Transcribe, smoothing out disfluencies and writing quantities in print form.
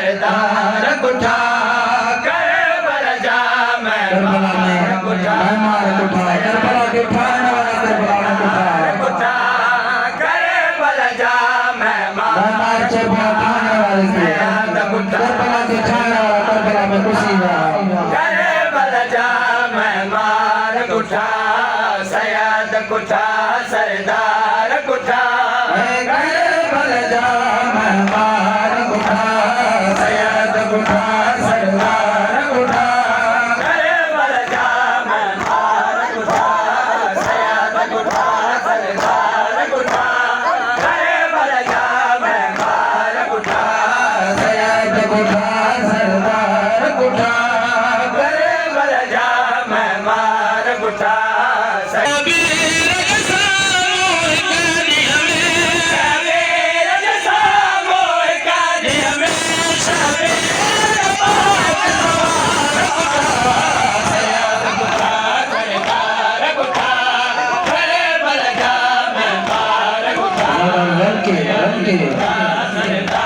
सरदार कुठा Karbala जा मेहमान कुठा Karbala के ठाण वाला करबला कुठा करबला जा मेहमान ठाण वाले करबला के ठाण वाला करबला में खुशी करबला जा मेहमान कुठा सयाद कुठा सरदार कुठा करबला जा मेहमान कुठा सयाद कुठा सरदार कुठा करबला जा मेहमान कुठा सयाद कुठा सरदार कुठा करबला जा मेहमान कुठा सयाद कुठा सरदार कुठा करबला जा मेहमान कुठा के